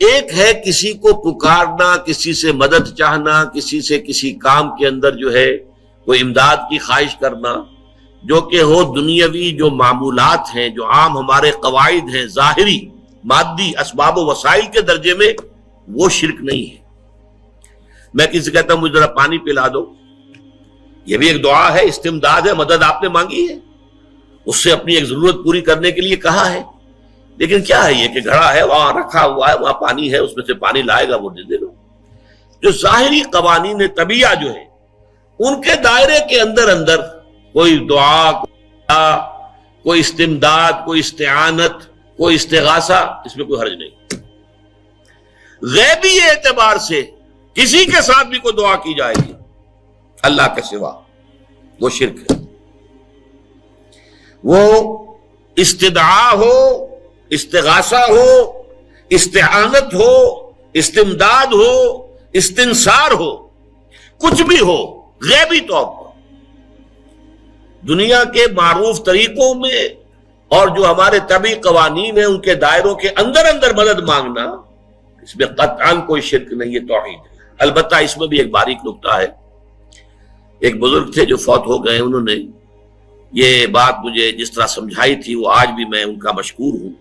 ایک ہے کسی کو پکارنا، کسی سے مدد چاہنا، کسی سے کسی کام کے اندر جو ہے کوئی امداد کی خواہش کرنا، جو کہ ہو دنیاوی جو معمولات ہیں، جو عام ہمارے قواعد ہیں، ظاہری مادی اسباب و وسائل کے درجے میں، وہ شرک نہیں ہے۔ میں کسی سے کہتا ہوں مجھے ذرا پانی پلا دو، یہ بھی ایک دعا ہے، استمداد ہے، مدد آپ نے مانگی ہے، اس سے اپنی ایک ضرورت پوری کرنے کے لیے کہا ہے۔ لیکن کیا ہے یہ کہ گھڑا ہے، وہاں رکھا ہوا ہے، وہاں پانی ہے، اس میں سے پانی لائے گا وہ دے دو۔ جو ظاہری قوانین طبیعہ جو ہے ان کے دائرے کے اندر اندر کوئی دعا، کوئی استمداد، کوئی استعانت، کوئی استغاثہ، اس میں کوئی حرج نہیں۔ غیبی اعتبار سے کسی کے ساتھ بھی کوئی دعا کی جائے گی اللہ کے سوا، وہ شرک ہے۔ وہ استدعا ہو، استغاثہ ہو، استعانت ہو، استمداد ہو، استنصار ہو، کچھ بھی ہو، غیبی طور پر دنیا کے معروف طریقوں میں اور جو ہمارے طبعی قوانین ہیں ان کے دائروں کے اندر اندر مدد مانگنا، اس میں قطعاً کوئی شرک نہیں ہے، توحید ہے۔ البتہ اس میں بھی ایک باریک نکتہ ہے۔ ایک بزرگ تھے جو فوت ہو گئے، انہوں نے یہ بات مجھے جس طرح سمجھائی تھی وہ آج بھی میں ان کا مشکور ہوں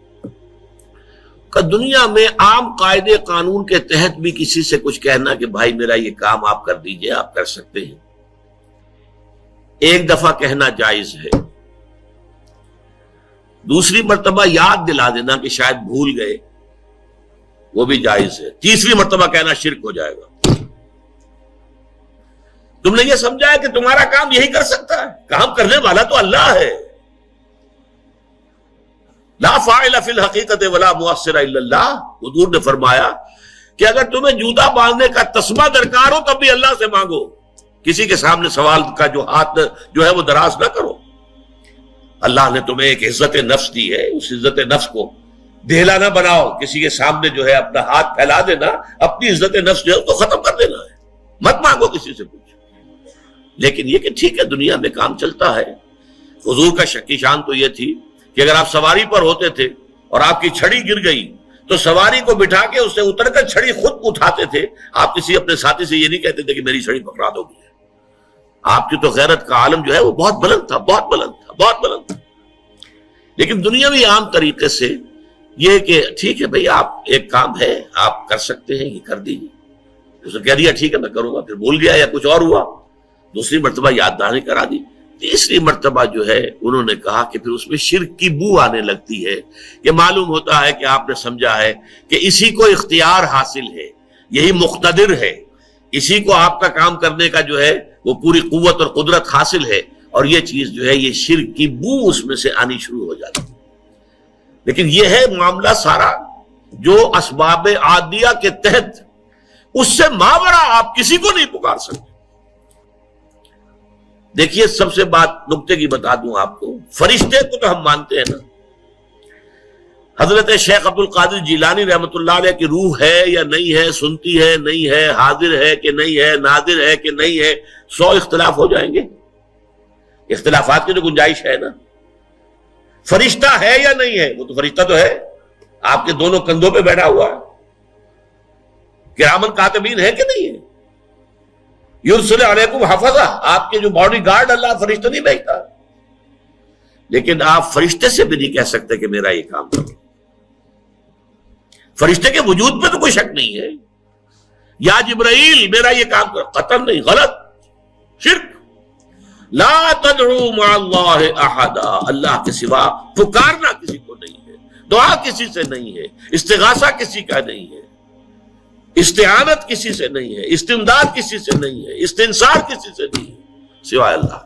کہ دنیا میں عام قاعدے قانون کے تحت بھی کسی سے کچھ کہنا کہ بھائی میرا یہ کام آپ کر دیجئے، آپ کر سکتے ہیں، ایک دفعہ کہنا جائز ہے، دوسری مرتبہ یاد دلا دینا کہ شاید بھول گئے، وہ بھی جائز ہے، تیسری مرتبہ کہنا شرک ہو جائے گا۔ تم نے یہ سمجھا ہے کہ تمہارا کام یہی کر سکتا ہے، کام کرنے والا تو اللہ ہے۔ لا فاعل فی الحقیقت ولا مؤثر الا اللہ، حضور نے فرمایا کہ اگر تمہیں جوتا باندھنے کا تسمہ درکار ہو تب بھی اللہ سے مانگو، کسی کے سامنے سوال کا جو ہاتھ جو ہے وہ دراز نہ کرو۔ اللہ نے تمہیں ایک عزت نفس دی ہے، اس عزت نفس کو ڈھیلا نہ بناؤ، کسی کے سامنے جو ہے اپنا ہاتھ پھیلا دینا، اپنی عزت نفس جو ہے اس کو ختم کر دینا ہے، مت مانگو کسی سے کچھ۔ لیکن یہ کہ ٹھیک ہے دنیا میں کام چلتا ہے۔ حضور کا شکی شان تو یہ تھی کہ اگر آپ سواری پر ہوتے تھے اور آپ کی چھڑی گر گئی تو سواری کو بٹھا کے اس سے اتر کر چھڑی خود اٹھاتے تھے، آپ کسی اپنے ساتھی سے یہ نہیں کہتے تھے کہ میری چھڑی پکڑا دو گی۔ آپ کی تو غیرت کا عالم جو ہے وہ بہت بلند تھا، بہت بلند تھا، بہت بلند تھا۔ لیکن دنیاوی عام طریقے سے یہ کہ ٹھیک ہے بھئی آپ ایک کام ہے آپ کر سکتے ہیں، یہ کر دیجیے، اس نے کہہ دیا ٹھیک ہے میں کروں گا، پھر بھول گیا یا کچھ اور ہوا، دوسری مرتبہ یاد دہانی کرا دی، تیسری مرتبہ جو ہے انہوں نے کہا کہ پھر اس میں شرک کی بو آنے لگتی ہے۔ یہ معلوم ہوتا ہے کہ آپ نے سمجھا ہے کہ اسی کو اختیار حاصل ہے، یہی مقتدر ہے، اسی کو آپ کا کام کرنے کا جو ہے وہ پوری قوت اور قدرت حاصل ہے، اور یہ چیز جو ہے یہ شرک کی بو اس میں سے آنی شروع ہو جاتی ہے۔ لیکن یہ ہے معاملہ سارا جو اسباب عادیہ کے تحت، اس سے ماورا آپ کسی کو نہیں پکار سکتے۔ دیکھیے سب سے بات نکتے کی بتا دوں آپ کو، فرشتے کو تو ہم مانتے ہیں نا، حضرت شیخ عبد القادر جیلانی رحمۃ اللہ علیہ کی روح ہے یا نہیں ہے، سنتی ہے نہیں ہے، حاضر ہے کہ نہیں ہے، ناظر ہے کہ نہیں ہے، 100 اختلاف ہو جائیں گے، اختلافات کی تو گنجائش ہے نا۔ فرشتہ ہے یا نہیں ہے، وہ تو فرشتہ تو ہے، آپ کے دونوں کندھوں پہ بیٹھا ہوا ہے، کرامن کاتبین ہے کہ نہیں ہے، یرسل علیکم حفظہ، آپ کے جو باڈی گارڈ اللہ فرشتہ نہیں بھیجتا، لیکن آپ فرشتے سے بھی نہیں کہہ سکتے کہ میرا یہ کام کرو۔ فرشتے کے وجود پہ تو کوئی شک نہیں ہے، یا جبرائیل میرا یہ کام کرو، قطعاً نہیں، غلط، شرک۔ لا تدعو مع اللہ احدا، اللہ کے سوا پکارنا کسی کو نہیں ہے، دعا کسی سے نہیں ہے، استغاثہ کسی کا نہیں ہے، استعانت کسی سے نہیں ہے، استمداد کسی سے نہیں ہے، استنصار کسی سے نہیں ہے سوائے اللہ۔